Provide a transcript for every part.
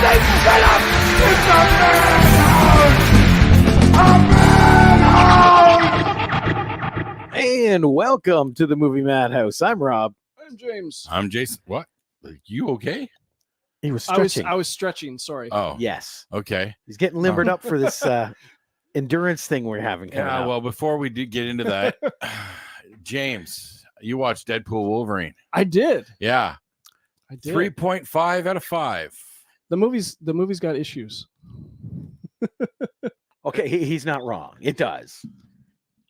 They set up! It's a madhouse! And welcome to the movie Madhouse. I'm Rob. I'm James. I'm Jason. What? You okay? He was stretching. I was stretching. Sorry. Oh, Yes. okay. He's getting limbered up for this endurance thing we're having coming Yeah. up. Well, before we do get into that, James, you watched Deadpool Wolverine. I did. Yeah. I did. 3.5 out of 5. The movie's got issues. Okay, he's not wrong. It does.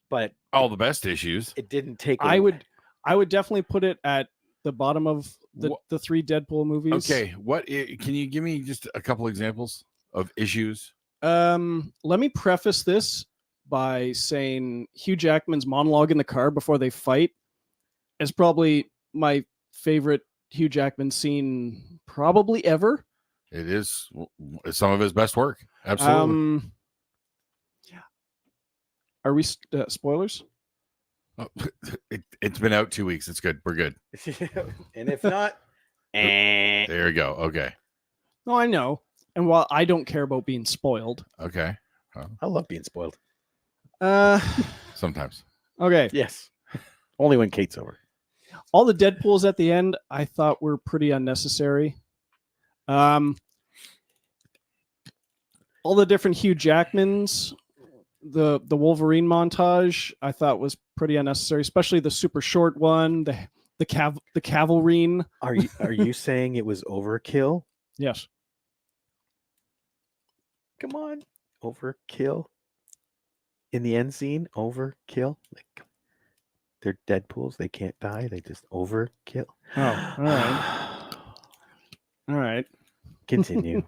But All the best issues. it didn't take I away. would definitely put it at the bottom of the three Deadpool movies. Okay. Can you give me just a couple examples of issues? Let me preface this by saying Hugh Jackman's monologue in the car before they fight is probably my favorite Hugh Jackman scene probably ever. It is some of his best work. Absolutely. Are we spoilers? It's been out 2 weeks. It's good. We're good. And if not, There you go. Okay. No, I know. And while I don't care about being spoiled, Okay. I love being spoiled. Sometimes. okay. Yes. Only when Kate's over. All the Deadpools at the end I thought were pretty unnecessary. All the different Hugh Jackmans, the Wolverine montage I thought was pretty unnecessary, especially the super short one, the Cavalrine. Are you saying it was overkill? Yes. Come on. Overkill. In the end scene, overkill. Like they're Deadpools. They can't die. They just overkill. Oh, all right. All right. Continue.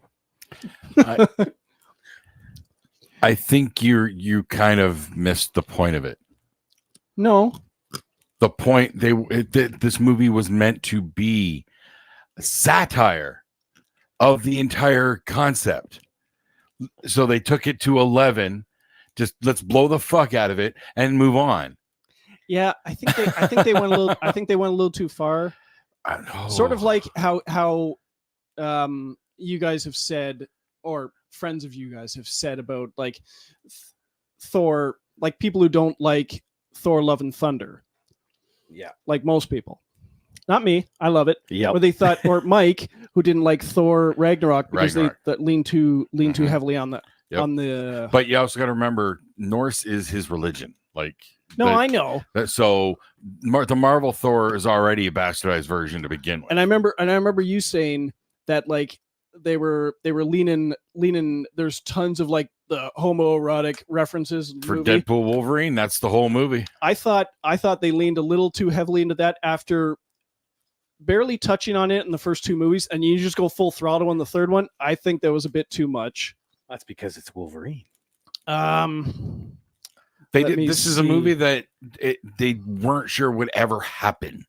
I think you kind of missed the point of it. No. The point this movie was meant to be a satire of the entire concept. So they took it to 11. Just let's blow the fuck out of it and move on. Yeah, I think they went a little. I think they went a little too far. Sort of like how you guys have said, or friends of you guys have said about like Thor, like people who don't like Thor: Love and Thunder. Yeah. Like most people. Not me. I love it. Yeah. Or they thought, or Mike, who didn't like Thor Ragnarok because Ragnarok. they lean too heavily on the Yep. on the. But you also got to remember, Norse is his religion. Like No, I know. So the Marvel Thor is already a bastardized version to begin with. And I remember you saying that like they were leaning. There's tons of like the homoerotic references in the For movie. Deadpool Wolverine, that's the whole movie. I thought they leaned a little too heavily into that after barely touching on it in the first two movies, and you just go full throttle on the third one. I think that was a bit too much. That's because it's Wolverine. They Let did. me This is a see. movie that they weren't sure would ever happen,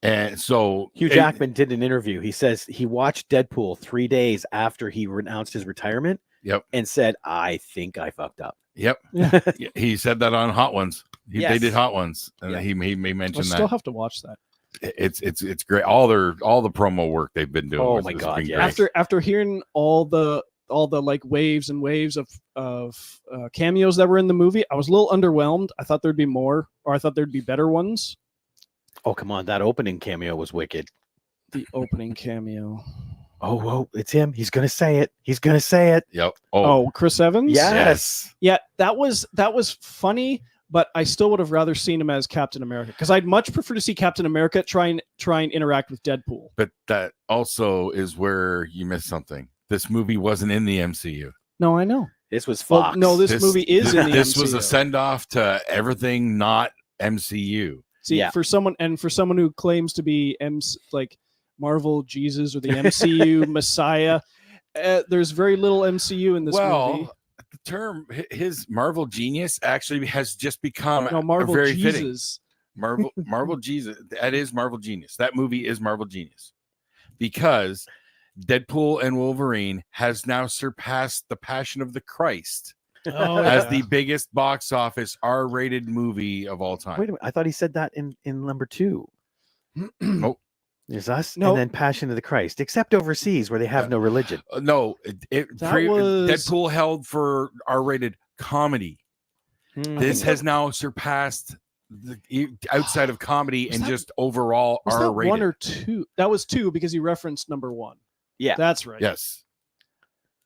and so Hugh Jackman did an interview. He says he watched Deadpool 3 days after he announced his retirement. Yep. And said, I think I fucked up. Yep. Yeah. Yeah, he said that on Hot Ones. They Yes. did Hot Ones, and Yeah. he mentioned I still that. have to watch that. It's great. All the promo work they've been doing. Oh has my been God, great. yes. After hearing all the like waves and waves of cameos that were in the movie, I was a little underwhelmed. I thought there'd be more, or I thought there'd be better ones. Oh, come on. That opening cameo was wicked. The opening cameo. Oh, it's him. He's going to say it. He's going to say it. Yep. Oh, Chris Evans? Yes. Yeah, that was funny, but I still would have rather seen him as Captain America, because I'd much prefer to see Captain America try and interact with Deadpool. But that also is where you missed something. This movie wasn't in the MCU. No, I know. This was Well, Fox. no, this movie is in the This MCU. was a send off to everything not MCU. See, Yeah. for someone who claims to be like Marvel Jesus or the MCU Messiah, there's very little MCU in this movie. The term his Marvel genius actually has just become No, Marvel very fitting. Jesus. Marvel Jesus. That is Marvel genius. That movie is Marvel genius because Deadpool and Wolverine has now surpassed The Passion of the Christ Oh, as yeah. the biggest box office R-rated movie of all time. Wait a minute. I thought he said that in number 2. Oh, There's us, No. and then Passion of the Christ, except overseas where they have no religion. No, That was- Deadpool held for R-rated comedy. This has now surpassed outside of comedy Was and that- just overall Was that R-rated. one or two? That was two because he referenced number one. Yeah. That's right. Yes,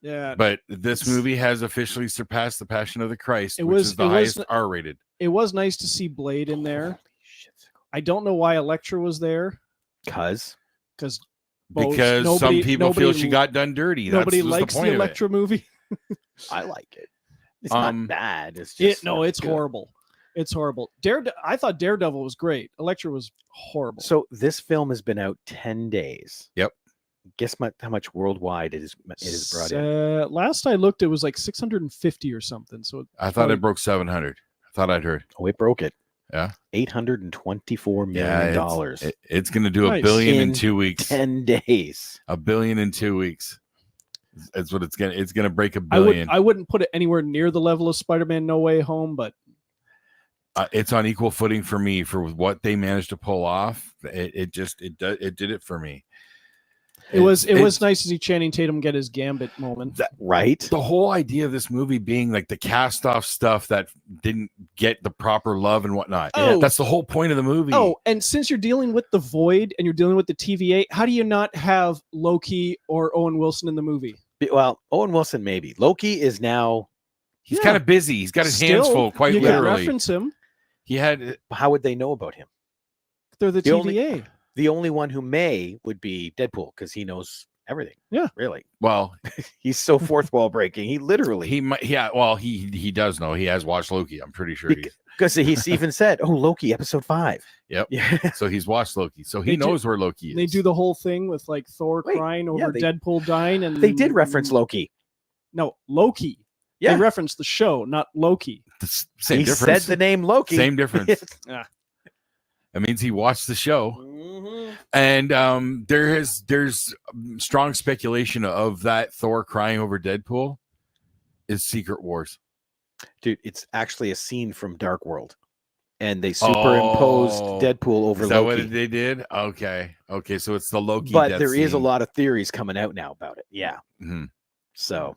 Yeah. but this movie has officially surpassed the Passion of the Christ, It which was- is the it was- highest R-rated. It was nice to see Blade in there. Holy shit. I don't know why Elektra was there Because because Some people feel she got done dirty. Nobody That's likes the the point of it. Elektra movie. I like it. It's Um, not bad. It's just It's good. horrible. It's horrible. I thought Daredevil was great. Elektra was horrible. So this film has been out 10 days. Yep. Guess how much worldwide it is brought in. Last I looked, it was like 650 or something. So I thought probably- it broke 700. I thought I'd heard. Oh, it broke it. Yeah. $824 million. It's going to do Nice. $1 billion in In 2 weeks. 10 days. $1 billion in 2 weeks. That's what it's going to. It's going to break $1 I billion. wouldn't put it anywhere near the level of Spider-Man No Way Home, but It's on equal footing for me for what they managed to pull off. It did it for me. it was nice to see Channing Tatum get his Gambit moment. Right? The whole idea of this movie being like the cast off stuff that didn't get the proper love and whatnot. Oh. That's the whole point of the movie. Oh, and since you're dealing with the Void and you're dealing with the TVA, how do you not have Loki or Owen Wilson in the movie? Well, Owen Wilson, maybe. Loki is now. he's yeah. kind of busy. He's got his hands Still, full, quite you can literally. reference him. He had How would they know about him? They're the The only- TVA. The only one who may would be Deadpool because he knows everything. Yeah. Really. well, He's so fourth wall breaking. He literally. he might. Yeah, well, he does know. He has watched Loki. I'm pretty sure. Because he's even said, "Oh, Loki, episode 5." Yep. Yeah. So he's watched Loki. So he They do- knows where Loki is. They do the whole thing with like Thor Wait, crying yeah, over they- Deadpool dying, and They did reference Loki. No, Loki. Yeah. They referenced the show, not Loki. Same He difference. said the name Loki. Same difference. Yeah. It means he watched the show. Mhm. And there's strong speculation of that Thor crying over Deadpool is Secret Wars. Dude, it's actually a scene from Dark World. And they superimposed Oh. Deadpool over Is that Loki. what they did? Okay. So it's the Loki. But death there is a scene. lot of theories coming out now about it. Yeah. Mhm. So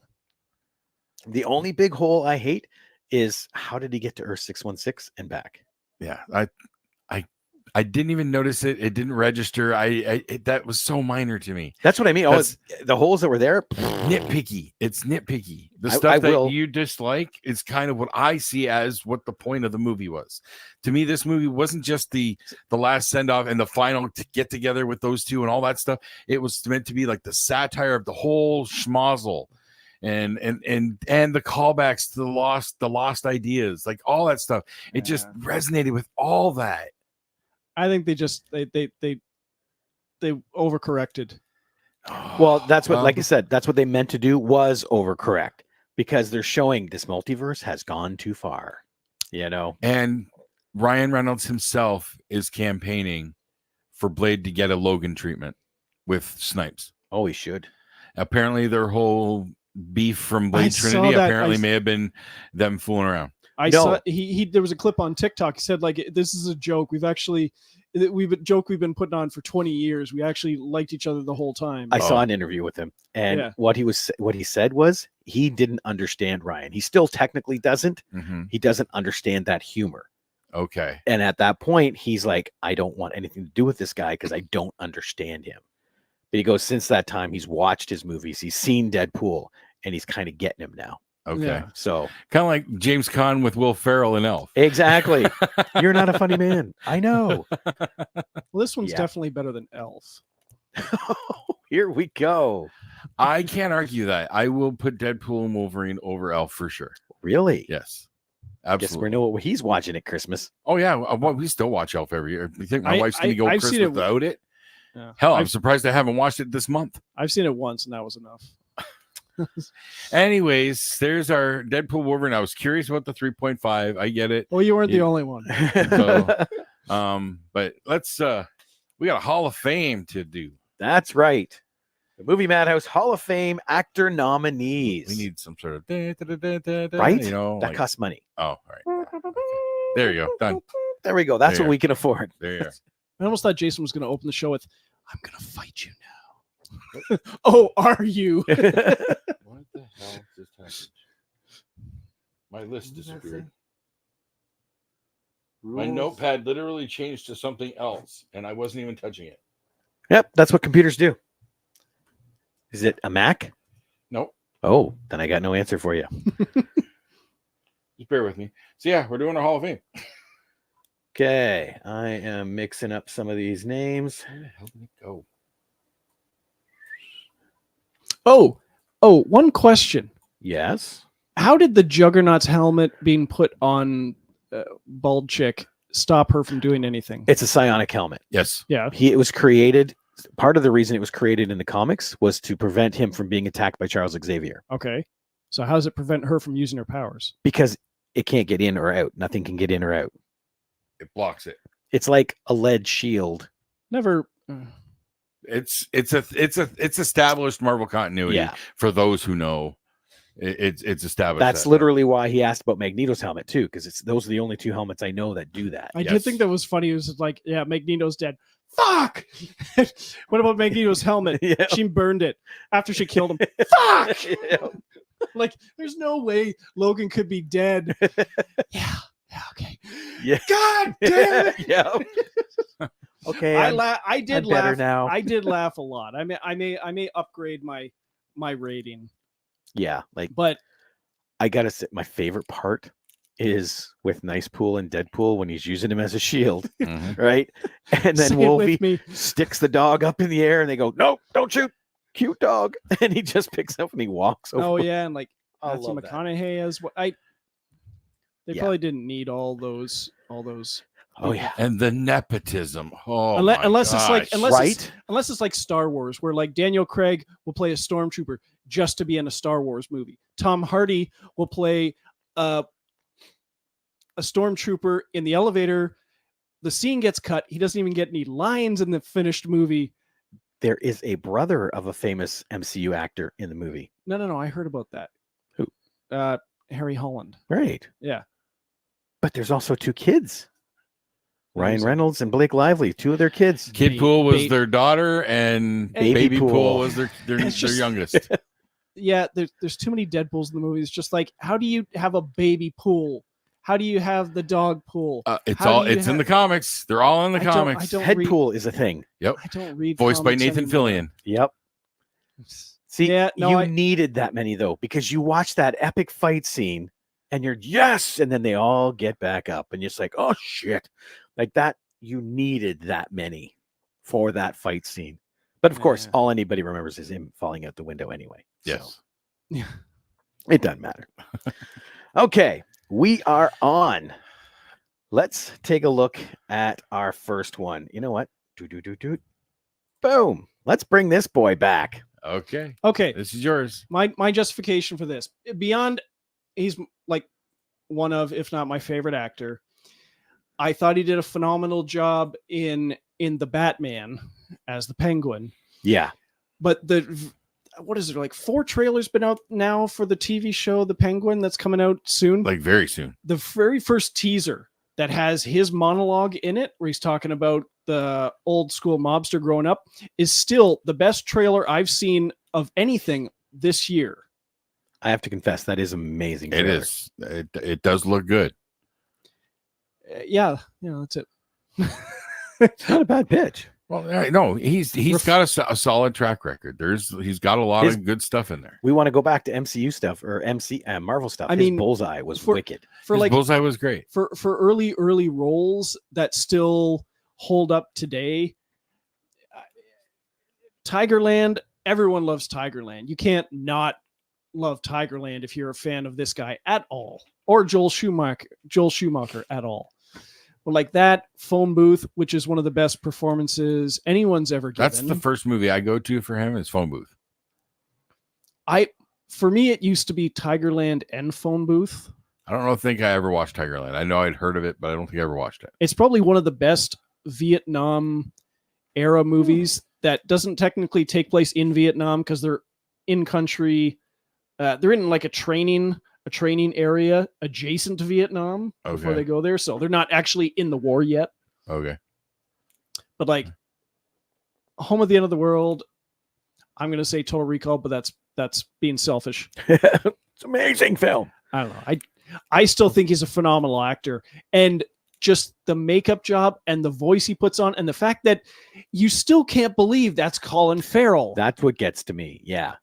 the only big hole I hate is how did he get to Earth 616 and back? Yeah, I didn't even notice it. It didn't register. That was so minor to me. That's what I mean. That's- The holes that were there. Nitpicky. It's nitpicky. The I stuff that will- you dislike is kind of what I see as what the point of the movie was. To me, this movie wasn't just the last send off and the final get together with those two and all that stuff. It was meant to be like the satire of the whole schmozzle. And the callbacks to the lost ideas, like all that stuff. It just resonated with all that. I think they just they overcorrected. Well, that's what, like I said, that's what they meant to do was overcorrect because they're showing this multiverse has gone too far. You know, And Ryan Reynolds himself is campaigning for Blade to get a Logan treatment with Snipes. oh, he should. Apparently, their whole beef from I Blade saw Trinity that. apparently may have been them fooling around. I No. saw he there was a clip on TikTok. He said like this is a joke. We've been putting on for 20 years. We actually liked each other the whole time. I saw Oh. an interview with him, and Yeah. what he said was he didn't understand Ryan. He still technically doesn't. Mhm. He doesn't understand that humor. Okay. And at that point, he's like, I don't want anything to do with this guy because I don't understand him. But he goes, since that time, he's watched his movies, he's seen Deadpool, and he's kind of getting him now. Okay. Yeah. So Kind of like James Caan with Will Ferrell and Elf. exactly, you're not a funny man. I know. Well, this one's Yeah. definitely better than Elf. Here we go. I can't argue that. I will put Deadpool and Wolverine over Elf for sure. Really? Yes. Guess we Absolutely. know what he's watching at Christmas. Oh yeah, well, we still watch Elf every year. You think my I- wife's gonna go I've Christmas seen it- without it? Yeah. Hell, I'm I've, surprised I haven't watched it this month. I've seen it once, and that was enough. Anyways, there's our Deadpool Wolverine. I was curious about the 3.5. I get it. Well, you weren't the Yeah. only one. So, but let's we got a Hall of Fame to do. That's right. The Movie Madhouse Hall of Fame actor nominees. We need some sort of Right? you know, that like, costs money. oh, all right. There you go. Done. There we go. That's There. what we can afford. There you are. I almost thought Jason was going to open the show with I'm gonna fight you now. Oh, are you? What the hell just happened? My list disappeared. My notepad literally changed to something else, and I wasn't even touching it. Yep, that's what computers do. Is it a Mac? Nope. Oh, then I got no answer for you. Just bear with me. So yeah, we're doing our Hall of Fame. Okay, I am mixing up some of these names. Where the hell did it go? Oh, one question. Yes. How did the Juggernaut's helmet being put on Bald Chick stop her from doing anything? It's a psionic helmet. Yes. Yeah. It was created. Part of the reason it was created in the comics was to prevent him from being attacked by Charles Xavier. Okay. So how does it prevent her from using her powers? Because it can't get in or out. Nothing can get in or out. It blocks it. It's like a lead shield. Never. It's established Marvel continuity. Yeah. For those who know, it's established. That's literally why he asked about Magneto's helmet too, because those are the only two helmets I know that do that. I did think that was funny. It was like, yeah, Magneto's dead. Fuck. What about Magneto's helmet? Yeah. She burned it after she killed him. Fuck. Yeah. Like, there's no way Logan could be dead. Yeah. Okay. Yeah. God damn it. Yeah. Okay. I did I'm better laugh. now. I did laugh a lot. I may upgrade my rating. Yeah, like, But I gotta say, my favorite part is with Nicepool and Deadpool when he's using him as a shield, right? And then say it Wolfie with me. sticks the dog up in the air, and they go, "No, don't shoot, cute dog!" And he just picks up and he walks over. Oh yeah, and like I Matthew love that. McConaughey as what They Yeah. probably didn't need all those. Oh yeah, And the nepotism. Oh, unless it's like right? unless it's like Star Wars, where like Daniel Craig will play a stormtrooper just to be in a Star Wars movie. Tom Hardy will play a stormtrooper in the elevator. The scene gets cut. He doesn't even get any lines in the finished movie. There is a brother of a famous MCU actor in the movie. No. I heard about that. Who? Harry Holland. Right. Yeah. But there's also two kids. Ryan Who's- Reynolds and Blake Lively, two of their kids. Kid Pool was their daughter, and Baby Pool was their It's just- youngest. Yeah, there's too many Deadpools in the movie. It's just like, how do you have a baby pool? How do you have the dog pool? It's in the comics. They're all in the comics. Headpool is a thing. Yep. I don't read. Voiced by comics Nathan anymore. Fillion. Yep. See, Yeah, no, you needed that many though, because you watch that epic fight scene and you're yes, and then they all get back up, and you're just like, oh shit, like that. You needed that many for that fight scene. But of course, Yeah. all anybody remembers is him falling out the window anyway. Yes. Yeah. It doesn't matter. Okay, we are on. Let's take a look at our first one. You know what? Do. Boom. Let's bring this boy back. Okay. Okay. This is yours. My justification for this, beyond, he's like one of, if not my favorite actor. I thought he did a phenomenal job in the Batman as the Penguin. Yeah. But what is it, like 4 trailers been out now for the TV show The Penguin that's coming out soon? Like very soon. The very first teaser that has his monologue in it, where he's talking about the old school mobster growing up, is still the best trailer I've seen of anything this year. I have to confess, that is amazing. It trailer. is. It does look good. Yeah, that's it. Not a bad pitch. Well, no, he's got a solid track record. He's got a lot of good stuff in there. We want to go back to MCU stuff or Marvel stuff. I His mean, Bullseye was wicked. For His like Bullseye was great. for early roles that still hold up today. Tigerland, everyone loves Tigerland. You can't not love Tigerland if you're a fan of this guy at all, or Joel Schumacher at all. But like that Phone Booth, which is one of the best performances anyone's ever given. That's the first movie I go to for him is Phone Booth. For me, it used to be Tigerland and Phone Booth. I don't think I ever watched Tigerland. I know I'd heard of it, but I don't think I ever watched it. It's probably one of the best Vietnam era movies that doesn't technically take place in Vietnam because they're in country. They're in like a training area adjacent to Vietnam before they go there. So they're not actually in the war yet. Okay. But like, Home of the End of the World. I'm going to say Total Recall, but that's being selfish. It's amazing film. I don't know. I still think he's a phenomenal actor, and just the makeup job and the voice he puts on, and the fact that you still can't believe that's Colin Farrell. That's what gets to me. Yeah.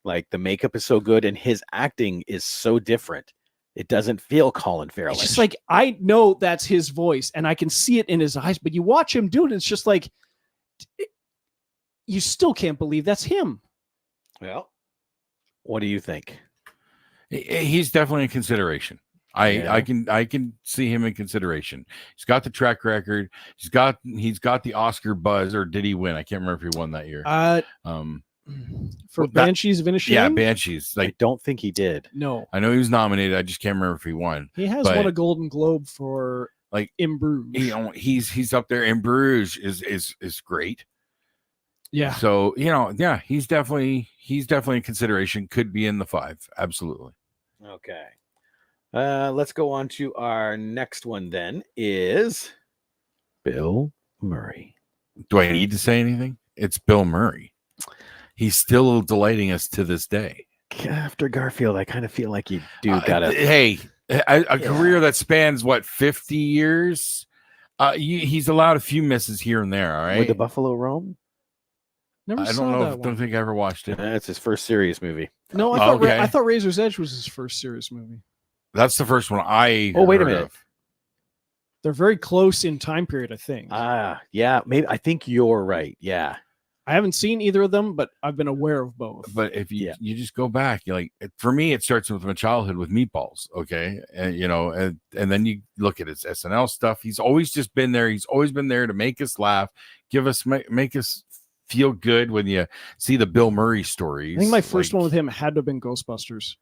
Like the makeup is so good and his acting is so different. It doesn't feel Colin Farrell. It's just like, I know that's his voice and I can see it in his eyes, but you watch him do it, it's just like, you still can't believe that's him. Well, what do you think? He's definitely in consideration. I can see him in consideration. He's got the track record. He's got the Oscar buzz, or did he win? I can't remember if he won that year. For Banshees of Inisherin? Yeah, Banshees. I don't think he did. No. I know he was nominated. I just can't remember if he won. He has won a Golden Globe for like In Bruges. He's up there. In Bruges is great. Yeah. So, yeah, he's definitely in consideration. Could be in the 5. Absolutely. Okay. Let's go on to our next one then is Bill Murray. Do I need to say anything? It's Bill Murray. He's still delighting us to this day. After Garfield, I kind of feel like you do gotta. Hey, a career that spans 50 years. He's allowed a few misses here and there. All right. With the Buffalo Roam? Never I saw don't know. that one. Don't think I ever watched it. It's his first serious movie. No, I thought Razor's Edge was his first serious movie. That's the first one I. Oh, wait a heard minute. of. They're very close in time period, I think. Yeah, maybe. I think you're right. Yeah. I haven't seen either of them, but I've been aware of both. But if you just go back, you're like, for me, it starts with my childhood with Meatballs. Okay, and then you look at his SNL stuff. He's always just been there. He's always been there to make us laugh, make us feel good when you see the Bill Murray stories. I think my first one with him had to have been Ghostbusters.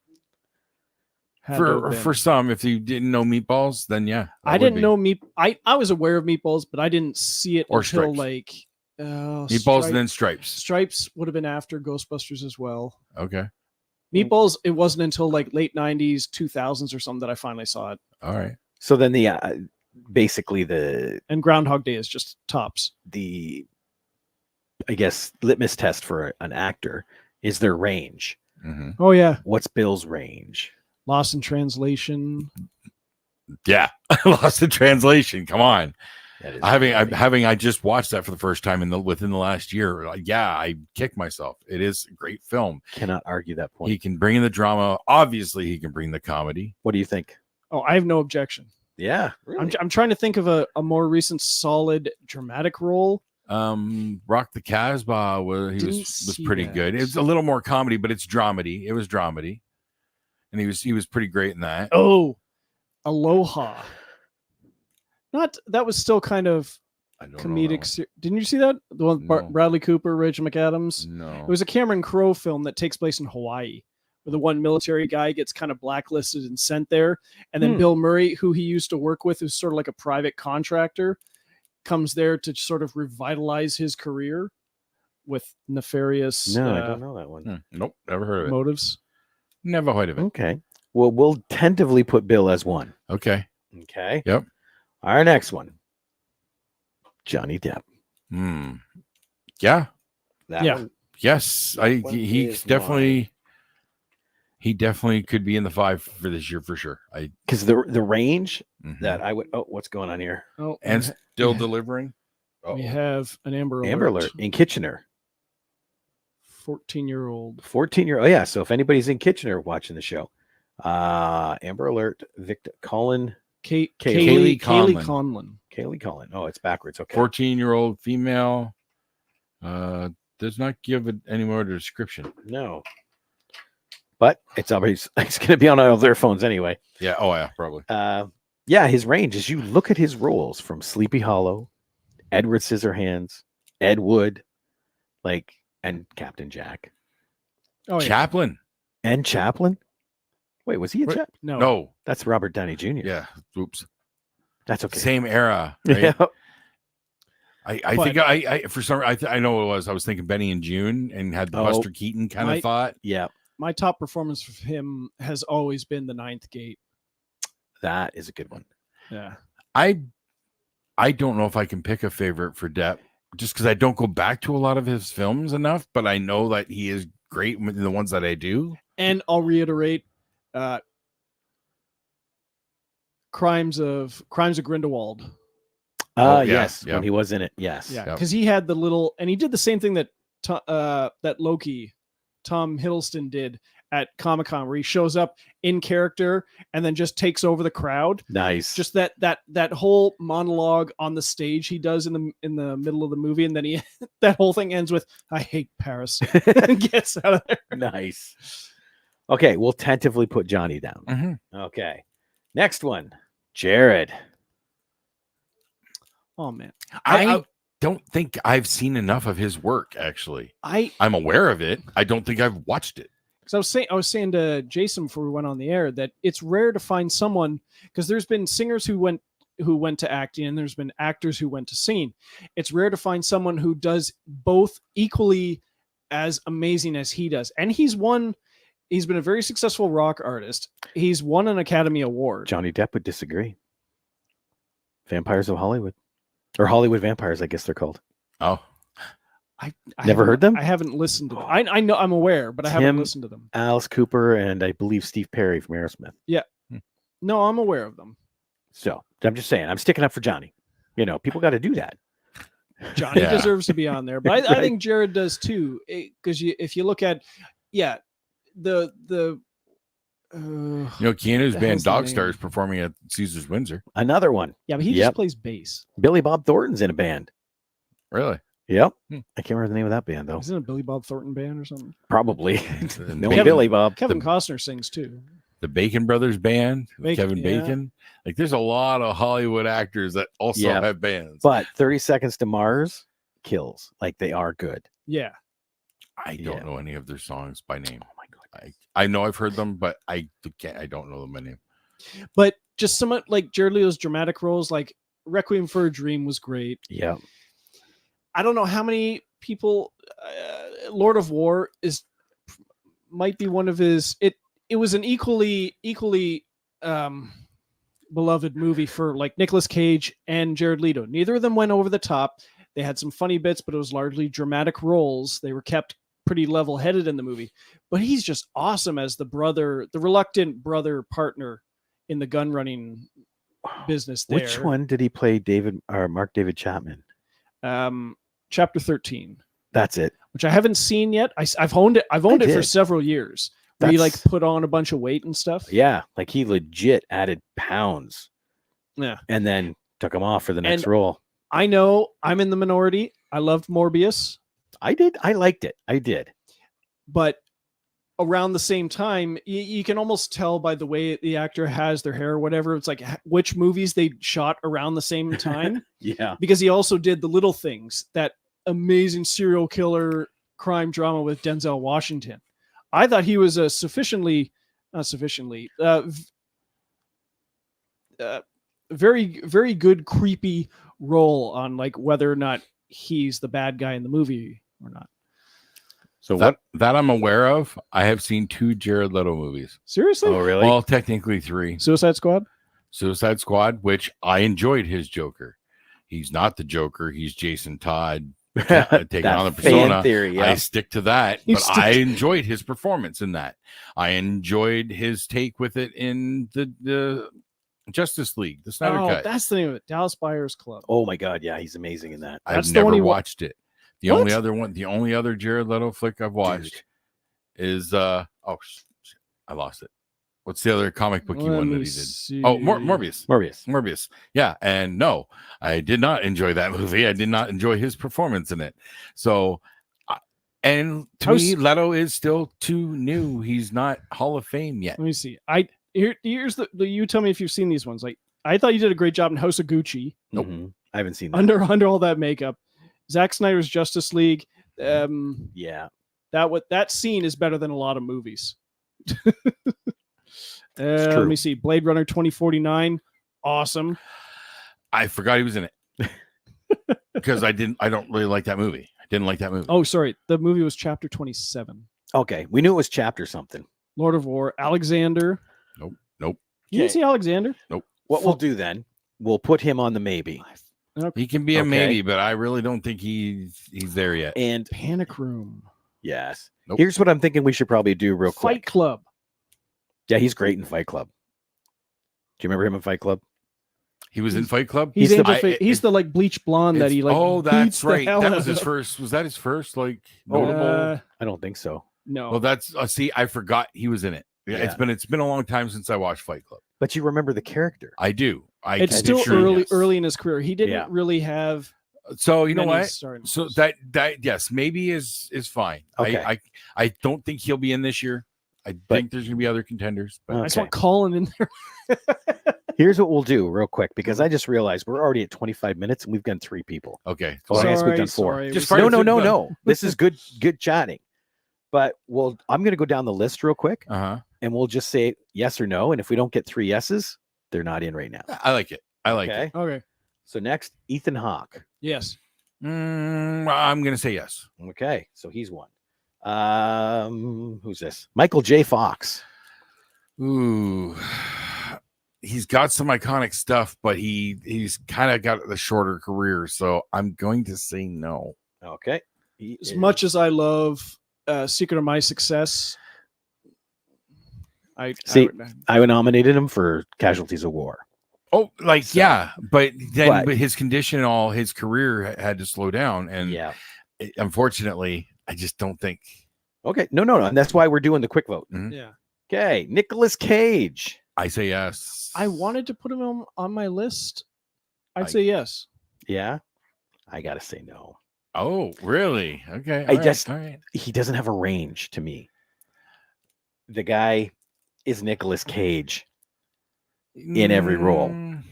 For some, if you didn't know Meatballs, then yeah. I didn't know I was aware of Meatballs, but I didn't see it or until Stripes. Meatballs and then Stripes. Stripes would have been after Ghostbusters as well. Okay. Meatballs, it wasn't until like late 90s, 2000s or something that I finally saw it. All right. So then basically and Groundhog Day is just tops. I guess litmus test for an actor is their range. Mm-hmm. Oh yeah. What's Bill's range? Lost in Translation. Yeah. Lost in Translation. Come on. I just watched that for the first time within the last year. I kicked myself. It is a great film. Cannot argue that point. He can bring in the drama. Obviously, he can bring the comedy. What do you think? Oh, I have no objection. Yeah, really? I'm trying to think of a more recent solid dramatic role. Rock the Casbah was pretty good. It's a little more comedy, but it's dramedy. It was dramedy, and he was pretty great in that. Oh, Aloha. That was still kind of comedic. Didn't you see that? The one with Bradley Cooper, Rachel McAdams? No. It was a Cameron Crowe film that takes place in Hawaii, where the one military guy gets kind of blacklisted and sent there. And then Bill Murray, who he used to work with, who's sort of like a private contractor, comes there to sort of revitalize his career with nefarious I don't know that one. Nope, never heard of it. Motives. Never heard of it. Okay. Well, we'll tentatively put Bill as one. Okay. Yep. Our next one, Johnny Depp. Yeah. That one. Yes. He definitely could be in the 5 for this year for sure. Because the range that I would. Oh, what's going on here? Oh, and still delivering. We have an Amber Alert in Kitchener. 14-year-old. 14-year-old. Oh yeah. So if anybody's in Kitchener watching the show, Amber Alert, Victor Colin. Kaylee Conlon. Kaylee Conlon. Oh, it's backwards. Okay. 14-year-old female. Does not give it any more description. No. But it's going to be on all their phones anyway. Yeah. Oh yeah, probably. His range is, you look at his roles from Sleepy Hollow, Edward Scissorhands, Ed Wood, and Captain Jack. Oh, yeah. Chaplin. And Chaplin. Wait, was he a Chaplin? No. That's Robert Downey Jr. Yeah. Oops. That's okay. Same era. Right? Yeah. I for some I know it was. I was thinking Benny and June and had the Buster Keaton kind of thought. Yeah. My top performance for him has always been The Ninth Gate. That is a good one. Yeah. I don't know if I can pick a favorite for Depp just because I don't go back to a lot of his films enough, but I know that he is great in the ones that I do. And I'll reiterate, Crimes of Grindelwald. Oh, yes, yeah. when he was in it. Yes. Yeah, Yep. because he had the little, and he did the same thing that that Loki, Tom Hiddleston, did at Comic-Con, where he shows up in character and then just takes over the crowd. Nice. Just that whole monologue on the stage he does in the middle of the movie, and then he that whole thing ends with "I hate Paris" and gets out of there. nice. Okay, we'll tentatively put Johnny down. Mhm. Okay. Next one, Jared. Oh man, I don't think I've seen enough of his work. Actually, I'm aware of it. I don't think I've watched it. Because I was saying to Jason before we went on the air that it's rare to find someone, because there's been singers who went to acting and there's been actors who went to singing. It's rare to find someone who does both equally as amazing as he does. And he's been a very successful rock artist. He's won an Academy Award. Johnny Depp would disagree. Vampires of Hollywood. Or Hollywood Vampires, I guess they're called. Oh, I Never heard them? I haven't listened to them. I know, I'm aware, but I haven't Tim- listened to them. Alice Cooper and I believe Steve Perry from Aerosmith. No, I'm aware of them. So I'm just saying, I'm sticking up for Johnny. People got to do that. Johnny Yeah. deserves to be on there, but I Right. think Jared does too. Because if you look at, the Keanu's the band hell's the Dog name? Star is performing at Caesar's Windsor. Another one. yeah, but he Yep. just plays bass. Billy Bob Thornton's in a band. Really? Yep. Hmm. I can't remember the name of that band though. Isn't it a Billy Bob Thornton band or something? Probably. And no Bacon- Billy Bob. Kevin Costner sings too. The Bacon Brothers band, with Bacon, Kevin yeah. Bacon. Like, there's a lot of Hollywood actors that also Yeah. have bands. But 30 Seconds to Mars kills. Like they are good. Yeah, I Yeah. don't know any of their songs by name. Oh my god. I know I've heard them, but I don't know them by name. but just somewhat like Jared Leto's dramatic roles, like Requiem for a Dream was great. Yeah. I don't know how many people. Lord of War might be one of his. It was an equally beloved movie for like Nicolas Cage and Jared Leto. Neither of them went over the top. They had some funny bits, but it was largely dramatic roles. They were kept pretty level-headed in the movie. But he's just awesome as the reluctant brother partner in the gun running business there. Which one did he play Mark David Chapman? Chapter 13, That's it. which I haven't seen yet. I've owned it. I've owned it for did. several years. Where he like That's- put on a bunch of weight and stuff. Yeah. Like he legit added pounds Yeah. and then took them off for the next And- role. I know I'm in the minority. I loved Morbius, I did. I liked it. I did. but around the same time, you can almost tell by the way the actor has their hair or whatever. It's like which movies they shot around the same time. Yeah. Because he also did The Little Things, that amazing serial killer crime drama with Denzel Washington. I thought he was a very, very good creepy role on like whether or not he's the bad guy in the movie or not. So That I'm aware of. I have seen 2 Jared Leto movies. Seriously? Oh, really? Well, technically 3. Suicide Squad? Suicide Squad, which I enjoyed his Joker. He's not the Joker. He's Jason Todd taking That on the fan persona. theory. I Yeah. stick to that, You but stick I to- enjoyed his performance in that. I enjoyed his take with it in the Justice League, the Snyder Oh, Cut. that's the name of it. Dallas Buyers Club. Oh my God. Yeah. He's amazing in that. That's I've the one never he wa- watched it. The What? only other Jared Leto flick I've watched is I lost it. What's the other comic booky one that he did? Oh, Morbius. Morbius. Yeah, and no, I did not enjoy that movie. I did not enjoy his performance in it. So, and to me, Leto is still too new. He's not Hall of Fame yet. Let me see. Here's the you tell me if you've seen these ones. Like I thought you did a great job in House of Gucci Nope. Mhm. I haven't seen that. under all that makeup. Zack Snyder's Justice League. Yeah. That scene is better than a lot of movies. Let true. me see. Blade Runner 2049. Awesome. I forgot he was in it because I don't really like that movie. I didn't like that movie. Oh, sorry. The movie was Chapter 27. Okay. We knew it was chapter something. Lord of War. Alexander. Nope. You didn't see Alexander? What we'll do then, we'll put him on the maybe. Okay. He can be a Okay. maybe, but I really don't think he's there yet. And Panic Room. yes, Nope. here's what I'm thinking we should probably do real Fight quick. Club. Yeah, he's great in Fight Club. Do you remember him in Fight Club? He was in Fight Club. He's He's the- Angel Face. He's the like bleach blonde that he like. Oh, beats that's the right. hell That out was his of. first. Was that his first like Oh, notable? I don't think so. No. Well, that's see, I forgot he was in it. Yeah, Yeah. it's been a long time since I watched Fight Club. But you remember the character. I do. it's can still picture it, yes. early in his career. He didn't Yeah. really have. So you know many what? starting So roles. that yes, maybe is fine. Okay. I don't think he'll be in this year. I think there's gonna be other contenders. But I just Okay. want Colin in there. Here's what we'll do real quick because I just realized we're already at 25 minutes and we've done 3 people. okay. Oh, I guess we've done Sorry, 4. sorry. Just We- fire No. through them. This is good chatting. But I'm going to go down the list real quick Uh-huh. and we'll just say yes or no. And if we don't get 3 yeses, they're not in right now. I like it. I like Okay. it. Okay. So next, Ethan Hawke. Yes. I'm gonna say yes. Okay. So he's one. Who's this? Michael J. Fox. Ooh. He's got some iconic stuff, but he's kind of got the shorter career, so I'm going to say no. Okay. As much as I love Secret of My Success, See, I nominated him for Casualties of War. Oh, like So- yeah, but then But- his condition, all his career had to slow down, and Yeah. unfortunately, I just don't think. Okay. No. And that's why we're doing the quick vote. Yeah. Okay. Nicolas Cage. I say yes. I wanted to put him on my list. I'd I- say yes. Yeah. I got to say no. Oh, really? Okay. I all right, just- all right. He doesn't have a range to me. The guy is Nicolas Cage. In every role. Mm,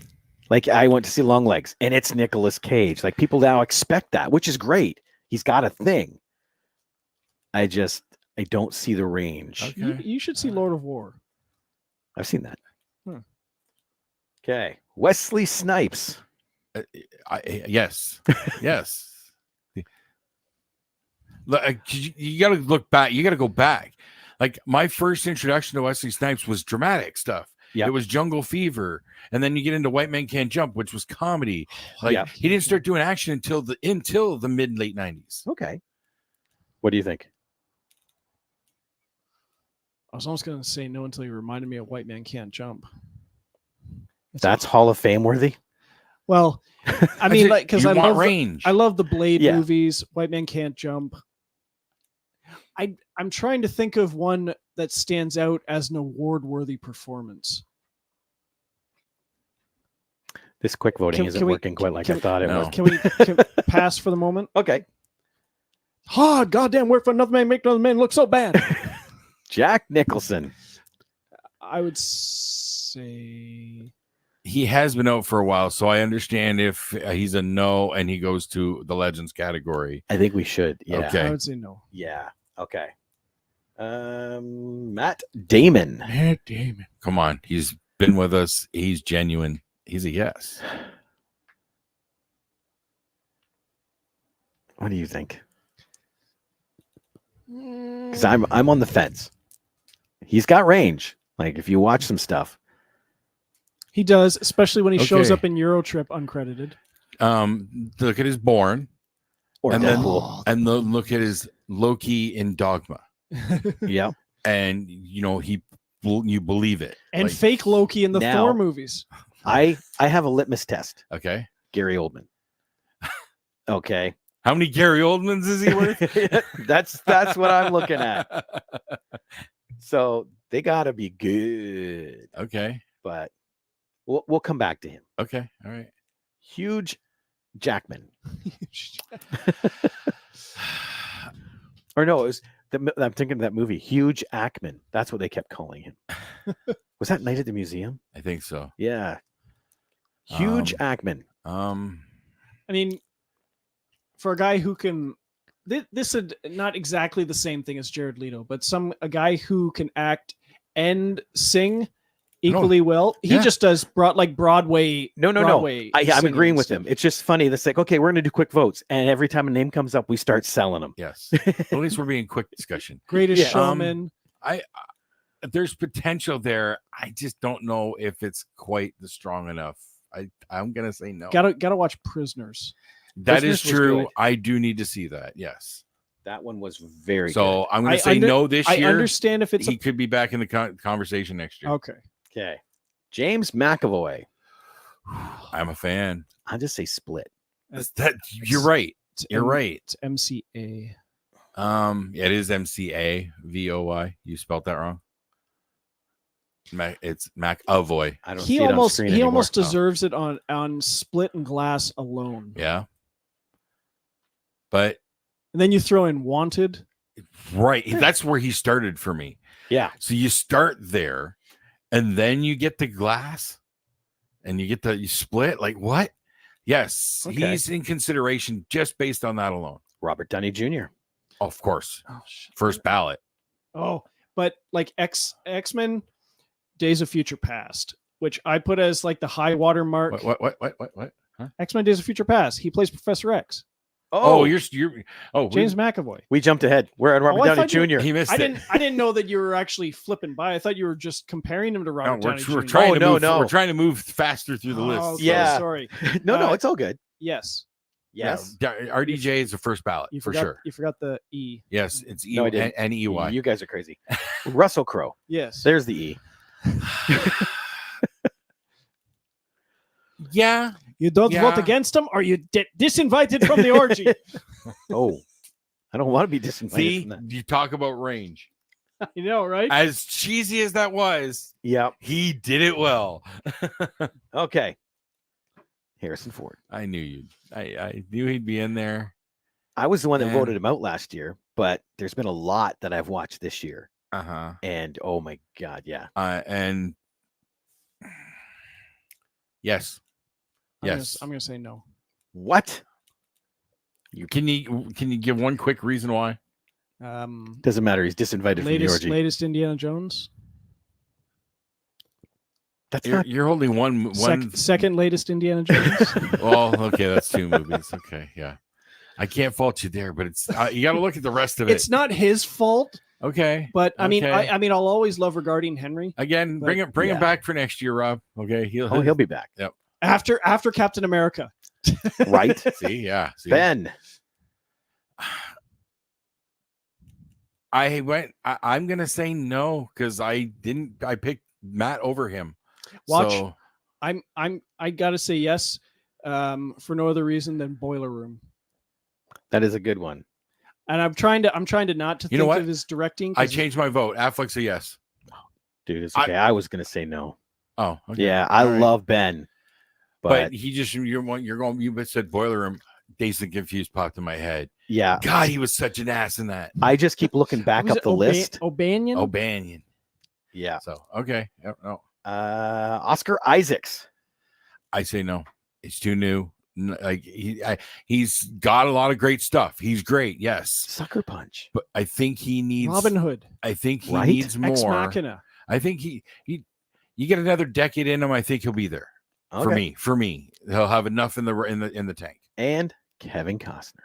Like I went to see Longlegs and it's Nicolas Cage. Like people now expect that, which is great. He's got a thing. I don't see the range. Okay. You should see Lord of War. I've seen that. Hmm. Okay. Wesley Snipes. Yes. Yes. You got to look back. You got to go back. Like my first introduction to Wesley Snipes was dramatic stuff. Yep. It was Jungle Fever, and then you get into White Men Can't Jump, which was comedy. Like Yep. he didn't start doing action until the mid late 90s. Okay. What do you think? I was almost going to say no until you reminded me of White Man Can't Jump. That's Hall of Fame worthy? Well, I mean, like because You I want love range. I love the Blade Yeah. movies. White Man Can't Jump. I'm trying to think of one that stands out as an award-worthy performance. This quick voting Can- isn't can we- working quite like can I we- thought it No. was. Can we pass for the moment? Okay. Hard goddamn work for another man, make another man look so bad. Jack Nicholson. I would say He has been out for a while, so I understand if he's a no and he goes to the Legends category. I think we should. Yeah. Okay. I would say no. Yeah. Okay. Matt Damon. Matt Damon. Come on. He's been with us. He's genuine. He's a yes. What do you think? Because I'm on the fence. He's got range. Like if you watch some stuff. He does, especially when he shows Okay. up in Eurotrip uncredited. Look at his Born, Or and then Deadpool. look at his Loki in Dogma, Yeah. and you believe it. And Like, fake Loki in the Now- Thor movies. I have a litmus test. okay. Gary Oldman. Okay. How many Gary Oldmans is he worth? that's what I'm looking at. So they gotta be good. Okay. But we'll come back to him. Okay. All right. Huge Jackman. Or no, it was I'm thinking of that movie, Huge Ackman. That's what they kept calling him. Was that Night at the Museum? I think so. Yeah. Huge Ackman. I mean, for a guy who can, this is not exactly the same thing as Jared Leto, but a guy who can act and sing equally well. He Yeah. just does Broadway. No. Broadway I'm singing agreeing and with stuff. him. It's just funny. That's like, okay, we're gonna do quick votes, and every time a name comes up, we start selling them. Yes. At least we're being quick discussion. Greatest Yeah. Showman. There's potential there. I just don't know if it's quite the strong enough. I'm gonna say no. Gotta watch Prisoners. That is Prisoners was true. good. I do need to see that. Yes. That one was very So I'm gonna I say under- no this I year. understand if it's He could be back in the conversation next year. okay. good. Okay. James McAvoy. I'm a fan. I'll just say Split. That you're right. It's You're right. It's MCA. It is MCAVOY. You spelled that wrong. It's McAvoy. I don't He see it on almost screen he anymore. almost deserves it on Split and Glass alone. Yeah. But And then you throw in Wanted. right, that's where he started for me. Yeah. So you start there, and then you get the Glass, and you Split. Like what? Yes, Okay. he's in consideration just based on that alone. Robert Downey Jr. Of course, Oh shit. first ballot. Oh, but like X-Men Days of Future Past, which I put as like the high water mark. What? Huh? X-Men Days of Future Past. He plays Professor X. Oh, you're James McAvoy. we jumped ahead. We're at Robert I Downey thought you- Jr. He missed I it. didn't know that you were actually flipping by. I thought you were just comparing him to No, Robert Downey Jr. we're trying Oh, to no, move. no. We're trying to move faster through the list. Oh, okay, Yeah. sorry. no, Uh, it's all good. Yes. Yes. Yeah, RDJ is the first ballot You for forgot, sure. You forgot the E. Yes, it's E No, I didn't. and EY. You guys are crazy. Russell Crowe. Yes. There's the E. Yeah, You don't Yeah. vote against him, or you disinvited from the orgy. Oh, I don't want to be disinvited see, from that. you talk about range. You know, right? As cheesy as that was, Yeah. he did it well. Okay. Harrison Ford. I knew you. I knew he'd be in there. I was the one that Man. voted him out last year, but there's been a lot that I've watched this year. Uh-huh. And oh my God, yeah. And yes. I'm gonna say no. What? Can you give one quick reason why? Doesn't matter. He's disinvited from the orgy. Latest Indiana Jones. That's not. You're holding one. Second latest Indiana Jones. Well, okay, that's two movies. Okay, yeah. I can't fault you there, but it's you got to look at the rest of it. It's not his fault, Okay. but I mean, Okay. I mean, I'll always love regarding Henry Again, But- bring him yeah. back for next year, Rob. Okay, He'll be back. after Captain America. Right? see, yeah. See? Ben. I'm gonna say no because I picked Matt over him. Watch. So, I gotta say yes, for no other reason than Boiler Room. That is a good one. And I'm trying to not to You know think what? of his directing. I 'cause changed my vote. Affleck's a yes. Dude, it's okay. I was gonna say no. Oh, okay. Yeah, I All right. love Ben. But But he just you said Boiler Room. Dazed and Confused popped in my head. yeah, God, he was such an ass in that. I just keep looking back was up it the list. O'Banion. O'Banion. Yeah. So okay, yep, no, Oscar Isaacs. I say no. It's too new. Like he's got a lot of great stuff. He's great, yes, Sucker Punch. but I think he needs. Robin Hood. I think he Right? needs Ex more. Machina. I think he. You get another decade in him. I think he'll be there. Okay. For me, he'll have enough in the tank. And Kevin Costner.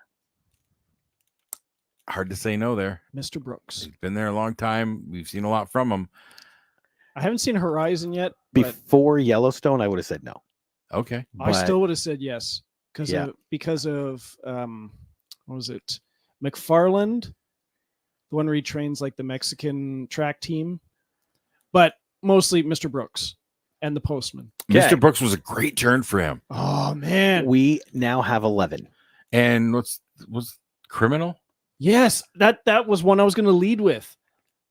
Hard to say no there. Mr. Brooks. He's been there a long time. We've seen a lot from him. I haven't seen Horizon yet, but Before Yellowstone, I would have said no. Okay. I But- still would have said yes because Yeah. of what was it, McFarland, the one where he trains like the Mexican track team, but mostly Mr. Brooks and the Postman. Okay. Mr. Brooks was a great turn for him. Oh man, We now have 11. And was Criminal? yes, that was one I was going to lead with,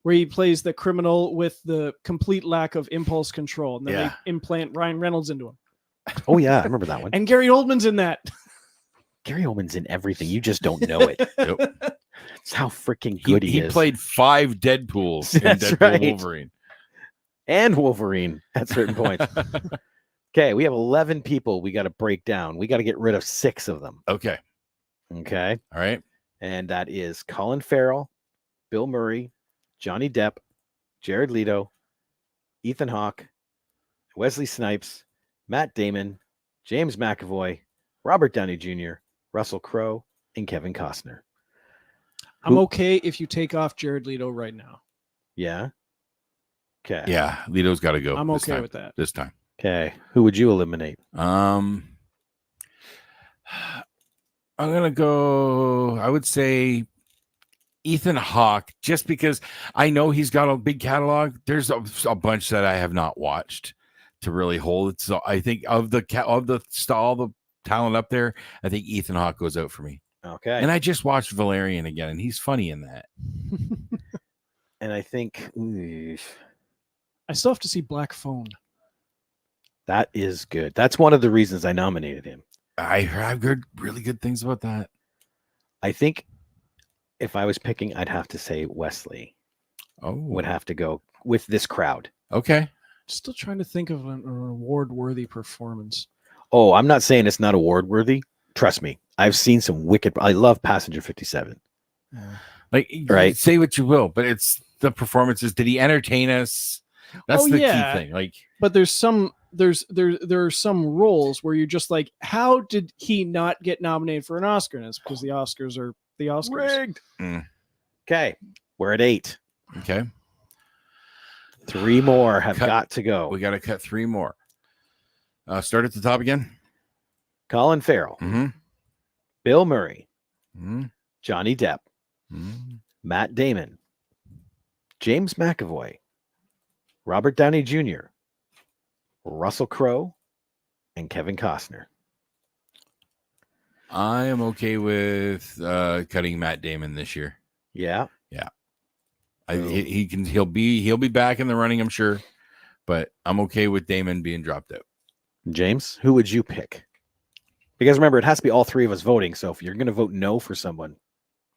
where he plays the criminal with the complete lack of impulse control, and then Yeah. they implant Ryan Reynolds into him, Oh yeah, I remember that one. and Gary Oldman's in that. Gary Oldman's in everything. You just don't know it. Yep. That's how freaking good he He is. played 5 Deadpools in That's Deadpool right. Wolverine. And Wolverine at certain points. Okay, we have 11 people we got to break down. We got to get rid of 6 of them. Okay. Okay. All right. And that is Colin Farrell, Bill Murray, Johnny Depp, Jared Leto, Ethan Hawke, Wesley Snipes, Matt Damon, James McAvoy, Robert Downey Jr., Russell Crowe, and Kevin Costner. I'm Who- okay if you take off Jared Leto right now. Yeah. Okay. Yeah. Leto's got to go. I'm this okay time. with that. This time. Okay. Who would you eliminate? I'm gonna go. I would say Ethan Hawke, just because I know he's got a big catalog. There's a bunch that I have not watched to really hold it. So I think of all the talent up there, I think Ethan Hawke goes out for me. Okay. And I just watched Valerian again, and he's funny in that. And I think I still have to see Black Phone. that is good. That's one of the reasons I nominated him. I've heard really good things about that. I think if I was picking, I'd have to say Wesley Oh, would have to go with this crowd. okay. Still trying to think of an award-worthy performance. Oh, I'm not saying it's not award worthy. Trust me, I've seen some wicked. I love Passenger 57. Like, Right. say what you will, but it's the performances. Did he entertain us? That's Oh, the yeah. key thing. Like, But there are some roles where you're just like, how did he not get nominated for an Oscar? And it's because the Oscars are the Oscars. Rigged. Mm. Okay, we're at 8. okay, 3 more have Cut. got to go. we got to cut 3 more. Start at the top again. Colin Farrell, Mm-hmm. Bill Murray, Mm-hmm. Johnny Depp, Mm-hmm. Matt Damon, James McAvoy, Robert Downey Jr., Russell Crowe, and Kevin Costner. I am okay with cutting Matt Damon this year. Yeah. He'll be back in the running, I'm sure, but I'm okay with Damon being dropped out. James, who would you pick? Because remember, it has to be all 3 of us voting. So if you're going to vote no for someone,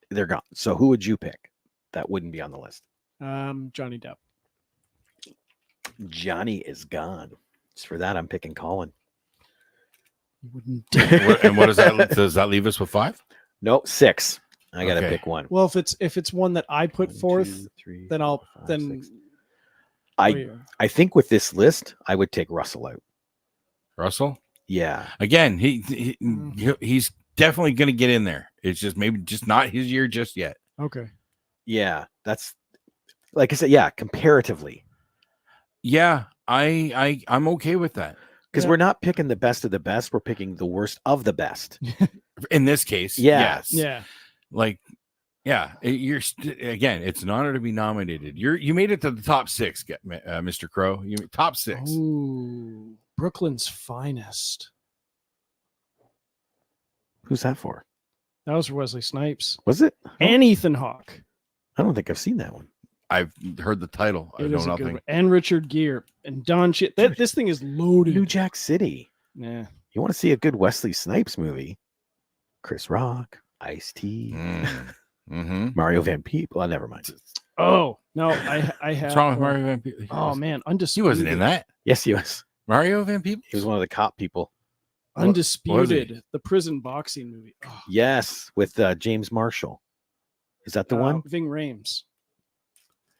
they're gone. So who would you pick? That wouldn't be on the list. Johnny Depp. Johnny is gone. So for that, I'm picking Colin. You wouldn't. And what does that leave us with 5? No, 6. I got to Okay. pick one. Well, if it's one that I put 1, forth, 2, 3, then I'll 4, 5, then 6. I think with this list, I would take Russell out. Russell? Yeah. Again, he's definitely going to get in there. It's just maybe just not his year just yet. Okay. Yeah. That's like I said, yeah, comparatively. Yeah, I'm okay with that. Because Yeah. we're not picking the best of the best. We're picking the worst of the best. In this case, Yeah. yes. Yeah. Like, yeah, again, it's an honor to be nominated. You made it to the top 6, Mr. Crow. You top 6. Ooh, Brooklyn's Finest. Who's that for? That was for Wesley Snipes Was it? and Ethan Hawke. I don't think I've seen that one. I've heard the title. I It know is a good nothing. one. And Richard Gere and Don Shit. This thing is loaded. New Jack City. Yeah. You want to see a good Wesley Snipes movie? Chris Rock, Ice-T, Mm-hmm. Mario Van Peebles. Well, never mind. Oh no, I have. What's wrong with Mario Van Peebles? Oh man, He undisputed. wasn't in that. Yes, he was. Mario Van Peebles? He was one of the cop people. Undisputed, the prison boxing movie. Oh, Yes, with James Marshall. Is that the one? Ving Rhames.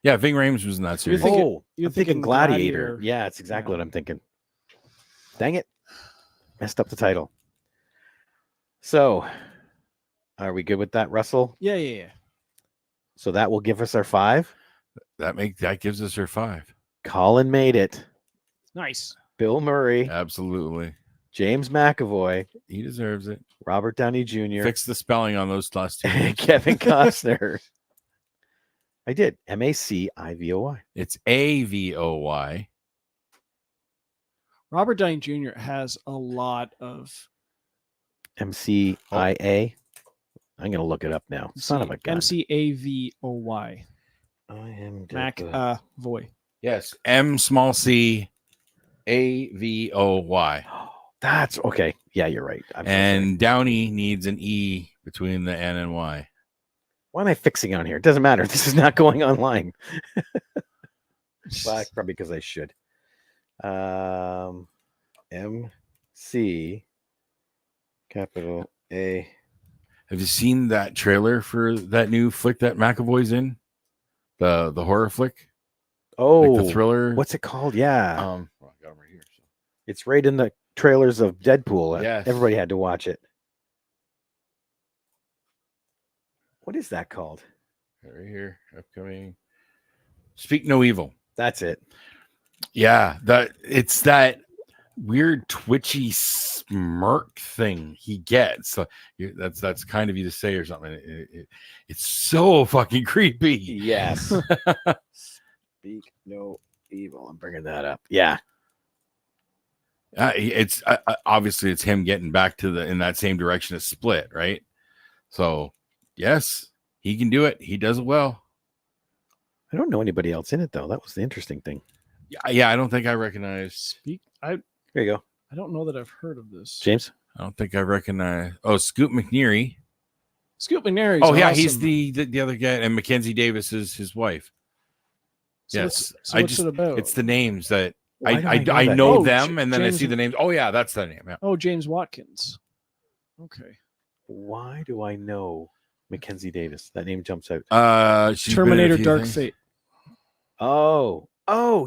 Yeah, Ving Rhames was in that You're series. thinking- Oh, you're I'm thinking thinking Gladiator. Gladiator. Yeah, it's exactly Yeah. what I'm thinking. Dang it. Messed up the title. So, are we good with that, Russell? Yeah. So that will give us our 5. That gives us her 5. Colin made it. Nice. Bill Murray, Absolutely. James McAvoy, He deserves it. Robert Downey Jr., Fix the spelling on those last 2 names. Kevin Costner. I did. Macivoi. It's AVOY. Robert Downey Jr. has a lot of MCIA. I'm going to look it up now. Son of a gun. MCAVOY. I am Mac Voy. Yes, M-C-A-V-O-Y. That's okay. Yeah, you're right. I'm so And sorry. Downey needs an E between the N and Y. Why am I fixing on here? It doesn't matter. This is not going online. Well, probably because I should. MC capital A. Have you seen that trailer for that new flick that McAvoy's in? The horror flick? Oh, Like the thriller? what's it called? Yeah, Well, I got him right here. So. it's right in the trailers of Deadpool. Yes. Everybody had to watch it. What is that called? Right here. Upcoming. Speak No Evil. That's it. Yeah, it's that weird twitchy smirk thing he gets. So that's kind of you to say or something. It's so fucking creepy. Yes. Speak no evil. I'm bringing that up. Yeah. It's obviously it's him getting back to in that same direction as Split, right? So yes, he can do it. He does it well. I don't know anybody else in it though. That was the interesting thing. Yeah, I don't think I recognize. There you go, I don't know that I've heard of this. James. I don't think I recognize. Oh, Scoot McNairy. Scoot McNairy. Oh yeah, he's the other guy, and Mackenzie Davis is his wife. So Yes, what's it about? It's the names that Why do I that know name? them, and then I James- see the names. Oh yeah, that's the name. Yeah. Oh, James Watkins. Okay. Why do I know Mackenzie Davis? That name jumps out. She's been in a Terminator few Dark things. Fate. Oh,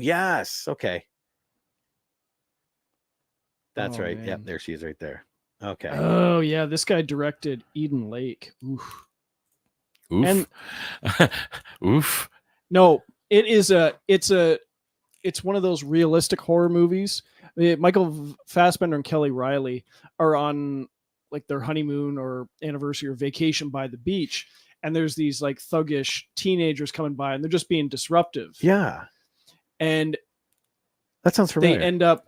yes. Okay. That's Oh, right. man. Yep, there she is right there. Okay. Oh yeah, this guy directed Eden Lake. Oof. Oof. And- Oof. No, it's one of those realistic horror movies. Michael Fassbender and Kelly Riley are on like their honeymoon or anniversary or vacation by the beach, and there's these like thuggish teenagers coming by, and they're just being disruptive. Yeah, And that sounds familiar.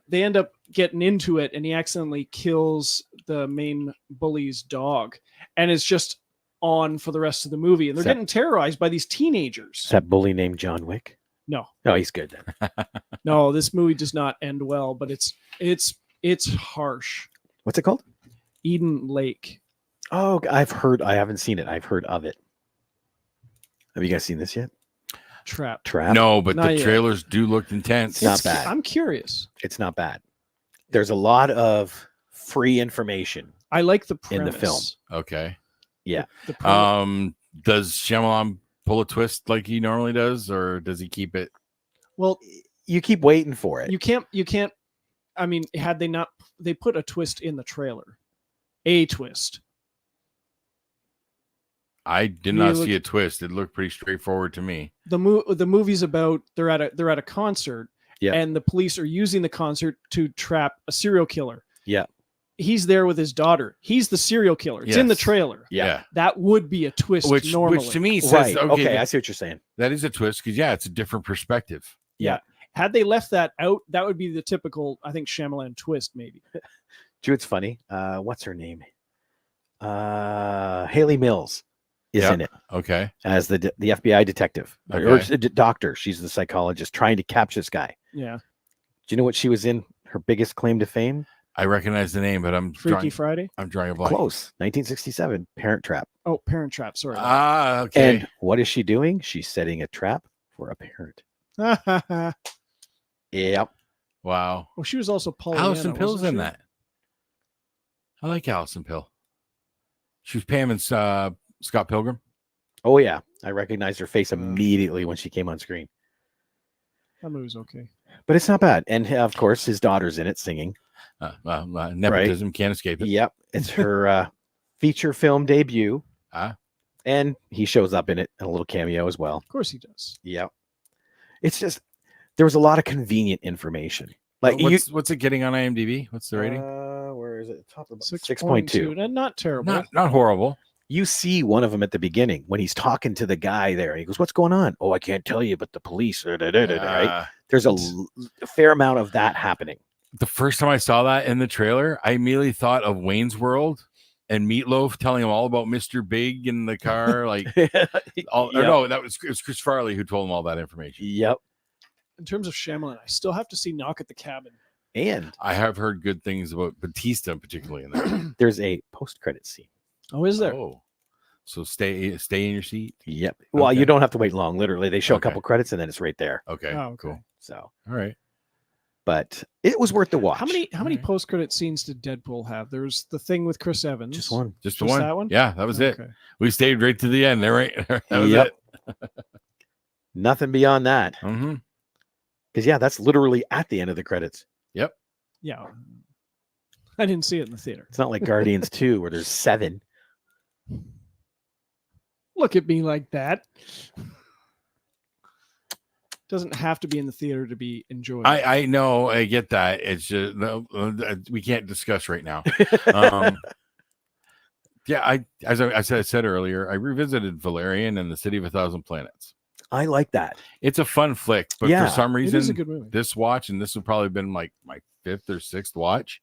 they end up getting into it, and he accidentally kills the main bully's dog, and it's just on for the rest of the movie, and they're getting terrorized by these Is teenagers. that bully named John Wick? No, No, he's good then. no, this movie does not end well, but it's harsh. What's it called? Eden Lake. Oh, I've heard. I haven't seen it. I've heard of it. Have you guys seen this yet? Trap. Trap. No, but Not the yet. trailers do look intense. Not bad. I'm curious. It's not bad. There's a lot of free information. I like the In the premise. film. Okay. The premise. Does Shyamalan pull a twist like he normally does, or does he keep it? Well, You keep waiting for it. you can't. I mean, had they not, they put a twist in the trailer. A twist. I did You not look- see a twist. It looked pretty straightforward to me. The movie's about they're at a concert, Yeah. and the police are using the concert to trap a serial killer. Yeah. He's there with his daughter. He's the serial killer. It's in the Yes. trailer. Yeah. That would be a twist Which normally. to me says Right. okay, Okay. I see what you're saying. that is a twist because it's a different perspective. Had they left that out, that would be the typical, I think, Shyamalan twist, maybe. Do it's funny. What's her name? Haley Mills is Yeah. in it Okay. as the FBI detective or Okay. doctor. She's the psychologist trying to catch this guy. Yeah. Do you know what she was in? Her biggest claim to fame? I recognize the name, but I'm Freaky Friday. drawing a blank. Close. 1967. Parent Trap. Oh, Parent Trap. Sorry. Ah, okay. And what is she doing? She's setting a trap for a parent. well, Yep. Wow. she was also Pollyanna. Allison Pill's wasn't in she? that. I like Allison Pill. She was Pam and Scott Pilgrim. Oh yeah. I recognized her face immediately when she came on screen. That movie's okay. But it's not bad. And of course, his daughter's in it singing. Nepotism can't escape it. Yep. It's her feature film debut. Ah. And he shows up in it in a little cameo as well. Of course he does. Yep. It's just there was a lot of convenient information. Like What's it getting on IMDb? What's the rating? Where is it? Top of 6.2. And not terrible. Not horrible. You see one of them at the beginning when he's talking to the guy there. And he goes, "What's going on?" "Oh, I can't tell you, but the police." Right? There's a fair amount of that happening. The first time I saw that in the trailer, I immediately thought of Wayne's World and Meatloaf telling him all about Mr. Big in the car. Like, or no, it was Chris Farley who told him all that information. Yep. In terms of Shyamalan, I still have to see Knock at the Cabin. And I have heard good things about Batista, particularly in there. there's a post-credit scene. Oh, is there? Oh, so stay in your seat. Yep. Well, Okay. you don't have to wait long. Literally, they show a Okay. couple credits and then it's right there. Okay, Oh, okay. cool. So, All right. but it was worth the watch. How many Alright. post-credit scenes did Deadpool have? There's the thing with Chris Evans. Just one. Just the Just one. that one? Yeah, that was it. Okay. We stayed right to the end. There, right? That was Yep. it. Nothing beyond that. Mm-hmm. Because yeah, that's literally at the end of the credits. Yeah. I didn't see it in the theater. It's not like Guardians 2 where there's 7. Look at me like that. Doesn't have to be in the theater to be enjoyed. I know, I get that. It's just no, we can't discuss right now. Yeah, as I said earlier, I revisited Valerian and the City of a Thousand Planets. I like that. It's a fun flick, but Yeah, for some it is reason, a good movie. this watch, and this would probably been like my 5th or 6th watch,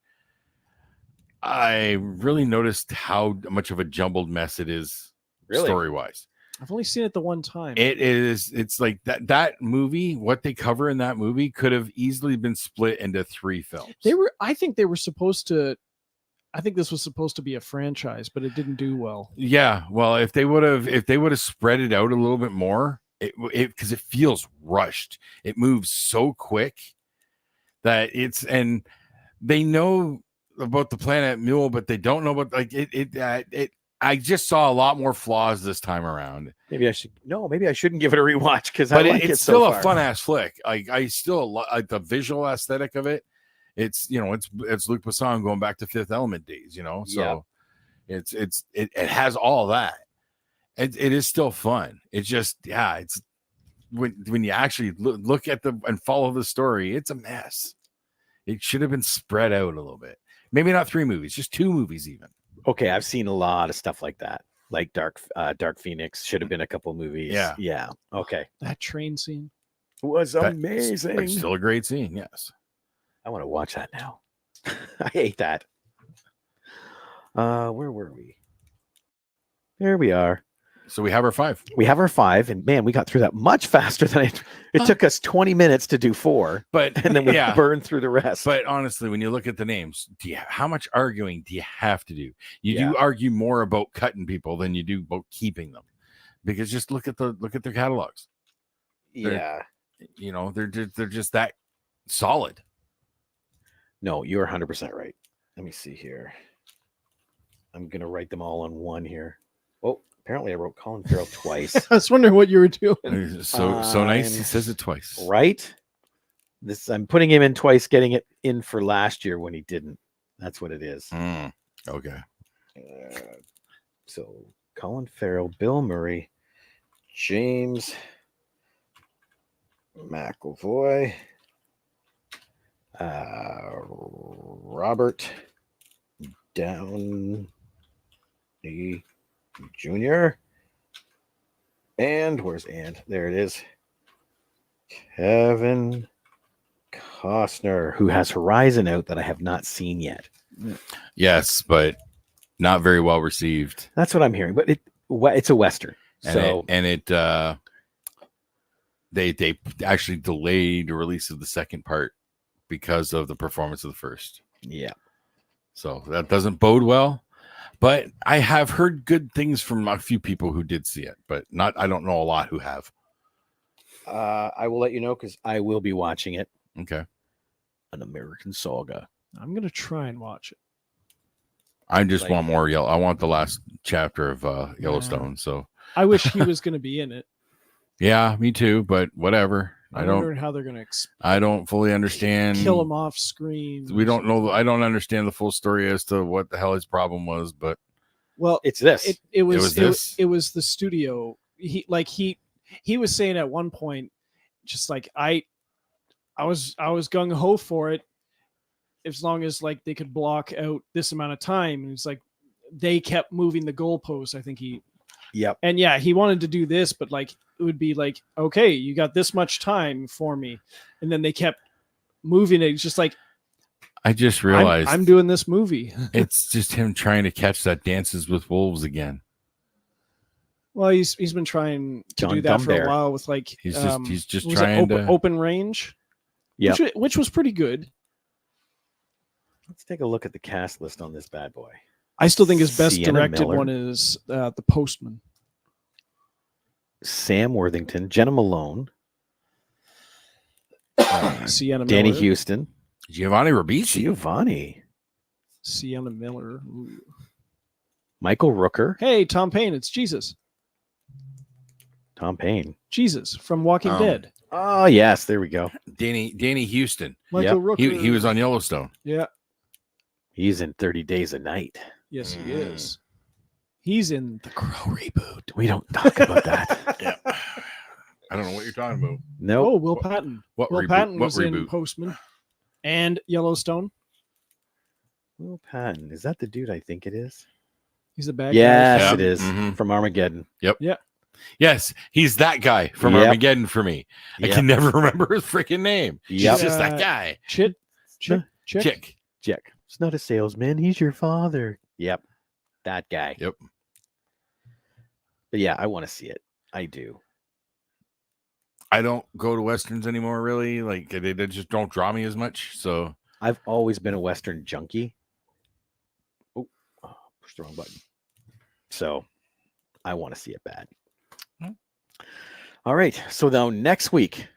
I really noticed how much of a jumbled mess it is Really? story-wise. I've only seen it the one time. It's like that movie, what they cover in that movie could have easily been split into 3 films. I think they were supposed to. I think this was supposed to be a franchise, but it didn't do well. Yeah, well, if they would have spread it out a little bit more, because it feels rushed. It moves so quick that and they know about the planet Mule, but they don't know about I just saw a lot more flaws this time around. Maybe I shouldn't give it a rewatch because But it's still so a far. fun ass flick. I still like the visual aesthetic of it. It's it's Luc Besson going back to Fifth Element days, so it has all that. It is still fun. It's just it's when you actually look at and follow the story, it's a mess. It should have been spread out a little bit. Maybe not 3 movies, just 2 movies even. Okay, I've seen a lot of stuff like that. Like Dark Phoenix should have been a couple movies. Yeah. Yeah. Okay. That train scene. Was That's amazing. still a great scene, yes. I want to watch that now. I hate that. Where were we? There we are. So we have our 5. We have our 5, and man, we got through that much faster than it took us 20 minutes to do 4, But and then we burned through the rest. But honestly, when you look at the names, how much arguing do you have to do? You Yeah. do argue more about cutting people than you do about keeping them, because just look at their catalogs. Yeah. They're just that solid. No, you're 100% right. Let me see here. I'm gonna write them all on one here. Oh, apparently I wrote Colin Farrell twice. I was wondering what you were doing. So nice. He says it twice. Right? I'm putting him in twice, getting it in for last year when he didn't. That's what it is. Okay. So Colin Farrell, Bill Murray, James McAvoy, Robert Downey Jr. And where's there it is. Kevin Costner, who has Horizon out that I have not seen yet. Yes, but not very well received. That's what I'm hearing. But it's a Western. They actually delayed the release of the second part because of the performance of the first. Yeah. So that doesn't bode well. But I have heard good things from a few people who did see it, but I don't know a lot who have. I will let you know because I will be watching it. Okay. An American Saga. I'm gonna try and watch it. I just want more Yellow. I want the last chapter of Yellowstone. So I wish he was gonna be in it. yeah, me too. But whatever. I'm wondering how they're gonna I don't fully understand. kill him off screen. We don't know. I don't understand the full story as to what the hell his problem was. But well, it's this. It was this? It was the studio. He was saying at one point, just like I was gung ho for it, as long as like they could block out this amount of time. And it's like they kept moving the goalposts. I think Yep. And yeah, he wanted to do this, but like it would be like, okay, you got this much time for me, and then they kept moving it. It's just like I just realized I'm doing this movie. It's just him trying to catch that Dances with Wolves again. Well, he's been trying to John do that for Dumbear. a while with like He's just was it trying to open range. Yeah. Which was pretty good. Let's take a look at the cast list on this bad boy. I still think his best Sienna directed Miller. one is The Postman. Sam Worthington, Jenna Malone, Sienna Danny Miller. Houston, Giovanni Ribisi. Giovanni, Sienna Miller. Ooh. Michael Rooker, Hey, Tom Payne, it's Jesus. Tom Payne. Jesus from Walking Oh. Dead. Oh yes, there we go. Danny Houston. Michael Rooker. He was on Yellowstone. Yeah. He's in 30 Days a Night. Yes, he is. He's in the Crow reboot. We don't talk about that. Yeah. I don't know what you're talking about. No. Oh, Will Patton. What Will reboot? Patton What was in reboot? Postman and Yellowstone. Will Patton. Is that the dude I think it is? He's the bad Yes, guy. Yeah. it is. Mhm. From Armageddon. Yes, he's that guy from Yep. Armageddon for me. I Yep. can never remember his freaking name. Yep. He's just that guy. Chick. Chick. Jack. He's not a salesman. He's your father. Yep. That guy. Yep. But yeah, I want to see it. I do. I don't go to westerns anymore, really. Like they just don't draw me as much. So I've always been a Western junkie. Oh, push the wrong button. So I want to see it bad. All right. So now next week,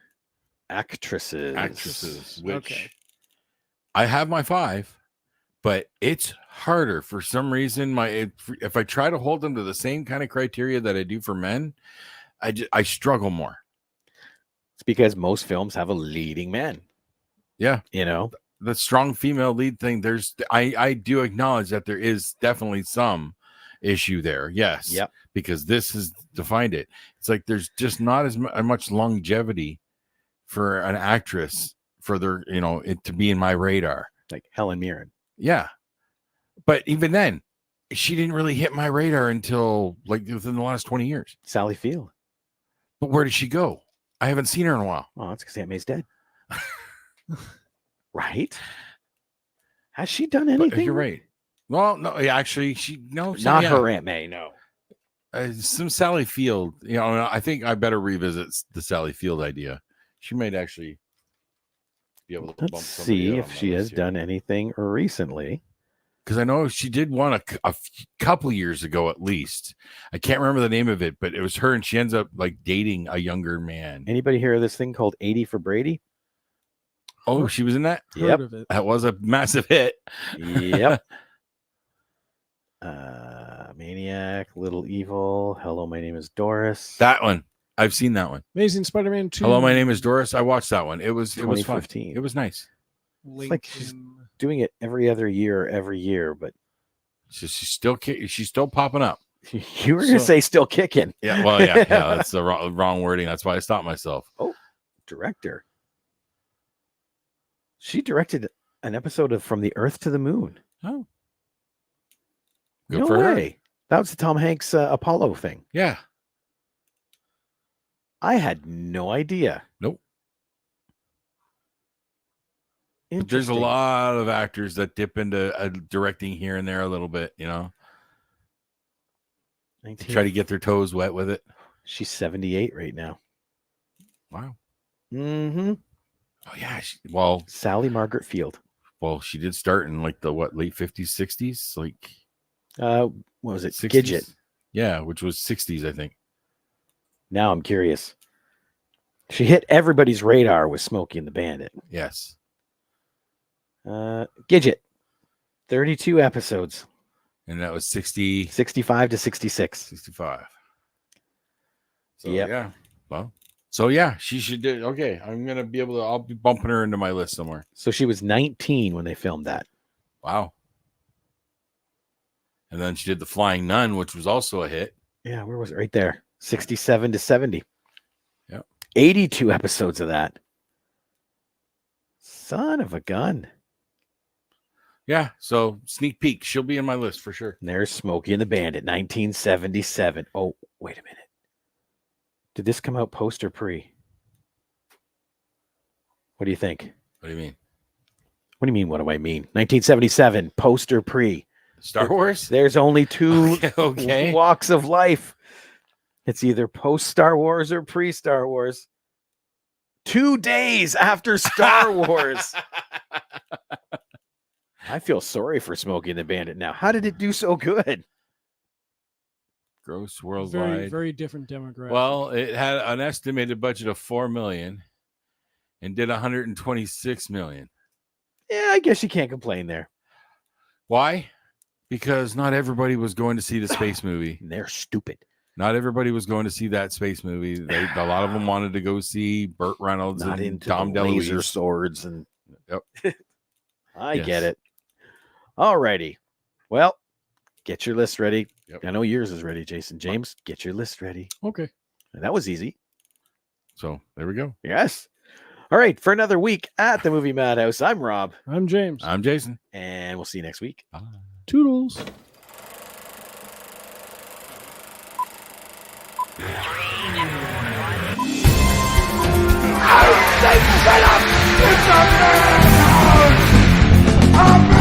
actresses. which Okay. I have my 5, but it's harder for some reason. If I try to hold them to the same kind of criteria that I do for men, I struggle more. It's because most films have a leading man. Yeah. You know, The strong female lead thing, I do acknowledge that there is definitely some issue there. Yes. Yep. Because this has defined it. It's like there's just not as much longevity for an actress for their, it to be in my radar. like Helen Mirren. Yeah. But even then, she didn't really hit my radar until like within the last 20 years. Sally Field. But where did she go? I haven't seen her in a while. Oh, that's because Aunt May's dead. Right? Has she done But anything? you're right. Well, no, actually, Not her Aunt May, no. Some Sally Field. I think I better revisit the Sally Field idea. She might actually be able to bump Let's somebody see out if on my she has list here. done anything recently. Because I know she did one a couple years ago at least. I can't remember the name of it, but it was her, and she ends up like dating a younger man. Anybody hear of this thing called 80 for Brady? Oh, she was in that? Heard Yep. of it. That was a massive hit. Yep. Maniac, Little Evil. Hello, my name is Doris. That one. I've seen that one. Amazing Spider-Man 2. Hello, my name is Doris. I watched that one. It was fun. 2015. It was nice. It's like she's doing it every other year, but She's still popping up. you were going to So- say still kicking. Yeah, well, yeah, that's the wrong wording. That's why I stopped myself. Director. She directed an episode of From the Earth to the Moon. Oh, good No for her. way. That was the Tom Hanks Apollo thing. Yeah. I had no idea. Nope. There's a Interesting. lot of actors that dip into directing here and there a little bit, 19 try to get their toes wet with it. She's 78 right now. Wow. Mm-hmm. Oh yeah. Sally Margaret Field. She did start in like the late 50s, 60s, like What was it? 60s. Gidget. Yeah, which was 60s, I think. Now I'm curious. She hit everybody's radar with Smokey and the Bandit. Yes. Gidget. 32 episodes. And that was 60, 65 to 66. 65. So Yep. yeah. Well, so yeah, she should do. Okay, I'll be bumping her into my list somewhere. So she was 19 when they filmed that. Wow. And then she did The Flying Nun, which was also a hit. Yeah, where was it? Right there. 67 to 70. Yep. 82 episodes of that. Son of a gun. Yeah, so sneak peek. She'll be in my list for sure. And there's Smokey and the Bandit, 1977. Oh, wait a minute. Did this come out post or pre? What do you think? What do you mean? What do you mean? What do I mean? 1977, post or pre? Star Wars? There's only two Okay. walks of life. It's either post Star Wars or pre Star Wars. 2 days after Star Wars. I feel sorry for Smokey and the Bandit now. How did it do so good? Gross Very, worldwide. very different demographic. Well, it had an estimated budget of $4 million and did $126 million. Yeah, I guess you can't complain there. Why? Because not everybody was going to see the space movie. They're stupid. Not everybody was going to see that space movie. A lot of them wanted to go see Burt Reynolds Not and into Tom the laser DeLuise. swords and Yep. I Yes. get it. All righty. Well, get your list ready. Yep. I know yours is ready, Jason. James, get your list ready. okay. And that was easy. So there we go. Yes. All right. For another week at the Movie Madhouse, I'm Rob, I'm James. I'm Jason. and we'll see you next week. Bye. Toodles. I say, shut up! It's a madhouse!